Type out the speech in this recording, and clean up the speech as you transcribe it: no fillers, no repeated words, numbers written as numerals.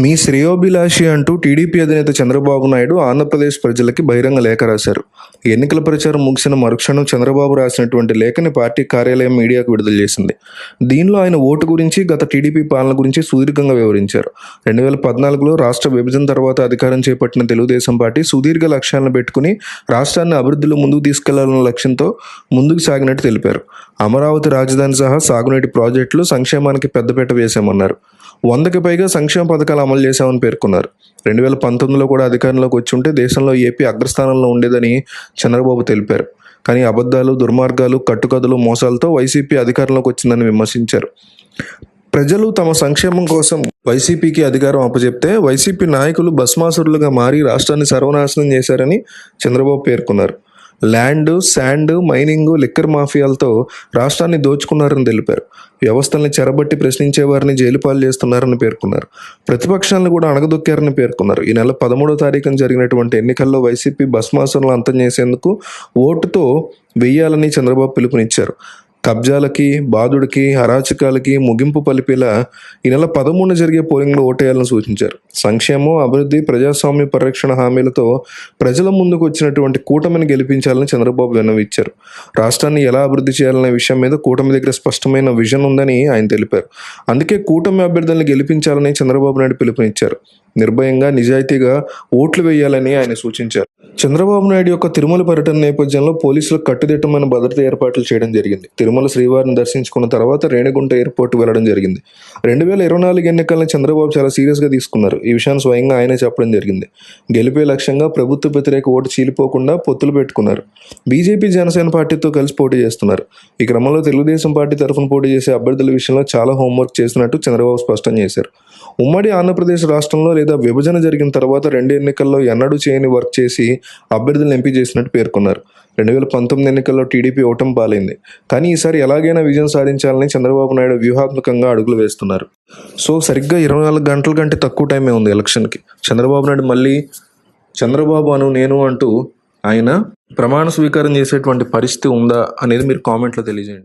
మీ శ్రేయోభిలాషి అంటూ టీడీపీ అధినేత చంద్రబాబు నాయుడు ఆంధ్రప్రదేశ్ ప్రజలకి బహిరంగ లేఖ రాశారు. ఎన్నికల ప్రచారం ముగిసిన మరుక్షణం చంద్రబాబు రాసినటువంటి లేఖని పార్టీ కార్యాలయం మీడియాకు విడుదల చేసింది. దీనిలో ఆయన ఓటు గురించి, గత టీడీపీ పాలన గురించి సుదీర్ఘంగా వివరించారు. 2014లో రాష్ట్ర విభజన తర్వాత అధికారం చేపట్టిన తెలుగుదేశం పార్టీ సుదీర్ఘ లక్ష్యాలను పెట్టుకుని రాష్ట్రాన్ని అభివృద్ధిలో ముందుకు తీసుకెళ్లాలన్న లక్ష్యంతో ముందుకు సాగినట్టు తెలిపారు. అమరావతి రాజధాని సహా సాగునీటి ప్రాజెక్టులు, సంక్షేమానికి పెద్దపీట వేశామన్నారు. 100కి పైగా సంక్షేమ పథకాలు అమలు చేశామని పేర్కొన్నారు. 2019లో కూడా అధికారంలోకి వచ్చి ఉంటే దేశంలో ఏపీ అగ్రస్థానంలో ఉండేదని చంద్రబాబు తెలిపారు. కానీ అబద్ధాలు, దుర్మార్గాలు, కట్టుకథలు, మోసాలతో వైసీపీ అధికారంలోకి వచ్చిందని విమర్శించారు. ప్రజలు తమ సంక్షేమం కోసం వైసీపీకి అధికారం అప్పచెప్తే వైసీపీ నాయకులు భస్మాసురులుగా మారి రాష్ట్రాన్ని సర్వనాశనం చేశారని చంద్రబాబు పేర్కొన్నారు. ల్యాండ్, శాండ్, మైనింగ్, లిక్కర్ మాఫియాలతో రాష్ట్రాన్ని దోచుకున్నారని తెలిపారు. వ్యవస్థల్ని చెరబట్టి ప్రశ్నించే వారిని జైలుపాలు చేస్తున్నారని పేర్కొన్నారు. ప్రతిపక్షాలను కూడా అణగదొక్కారని పేర్కొన్నారు. ఈ నెల 13వ తారీఖున జరిగినటువంటి ఎన్నికల్లో వైసీపీ భస్మాసురులను అంతం చేసేందుకు ఓటుతో వెయ్యాలని చంద్రబాబు పిలుపునిచ్చారు. కబ్జాలకి, బాదుడికి, అరాచకాలకి ముగింపు పలిపేలా ఈ నెల 13న జరిగే పోలింగ్లో ఓటేయాలని సూచించారు. సంక్షేమం, అభివృద్ధి, ప్రజాస్వామ్య పరిరక్షణ హామీలతో ప్రజల ముందుకు వచ్చినటువంటి కూటమిని గెలిపించాలని చంద్రబాబు విన్నవించారు. రాష్ట్రాన్ని ఎలా అభివృద్ధి చేయాలనే విషయం మీద కూటమి దగ్గర స్పష్టమైన విజన్ ఉందని ఆయన తెలిపారు. అందుకే కూటమి అభ్యర్థులను గెలిపించాలని చంద్రబాబు నాయుడు పిలుపునిచ్చారు. నిర్భయంగా, నిజాయితీగా ఓట్లు వేయాలని ఆయన సూచించారు. చంద్రబాబు నాయుడు యొక్క తిరుమల పర్యటన నేపథ్యంలో పోలీసులకు కట్టుదిట్టమైన భద్రతా ఏర్పాట్లు చేయడం జరిగింది. తిరుమల శ్రీవారిని దర్శించుకున్న తర్వాత రేణిగుంట ఎయిర్పోర్ట్ వెళ్లడం జరిగింది. 2024 ఎన్నికలను చంద్రబాబు చాలా సీరియస్గా తీసుకున్నారు. ఈ విషయాన్ని స్వయంగా ఆయనే చెప్పడం జరిగింది. గెలిపే లక్ష్యంగా ప్రభుత్వ వ్యతిరేక ఓటు చీలిపోకుండా పొత్తులు పెట్టుకున్నారు. బీజేపీ, జనసేన పార్టీతో కలిసి పోటీ చేస్తున్నారు. ఈ క్రమంలో తెలుగుదేశం పార్టీ తరఫున పోటీ చేసే అభ్యర్థుల విషయంలో చాలా హోంవర్క్ చేసినట్టు చంద్రబాబు స్పష్టం చేశారు. ఉమ్మడి ఆంధ్రప్రదేశ్ రాష్ట్రంలో లేదా విభజన జరిగిన తర్వాత 2 ఎన్నికల్లో ఎన్నడూ చేయని వర్క్ చేసి అభ్యర్థులను ఎంపిక చేసినట్టు పేర్కొన్నారు. 2019 ఎన్నికల్లో టీడీపీ ఓటమి పాలైంది. కానీ ఈసారి ఎలాగైనా విజయం సాధించాలని చంద్రబాబు నాయుడు వ్యూహాత్మకంగా అడుగులు వేస్తున్నారు. సరిగ్గా 24 గంటల కంటే తక్కువ టైమే ఉంది ఎలక్షన్కి. చంద్రబాబు నాయుడు మళ్ళీ చంద్రబాబు అను నేను అంటూ ఆయన ప్రమాణ స్వీకారం చేసేటువంటి పరిస్థితి ఉందా అనేది మీరు కామెంట్లో తెలియజేయండి.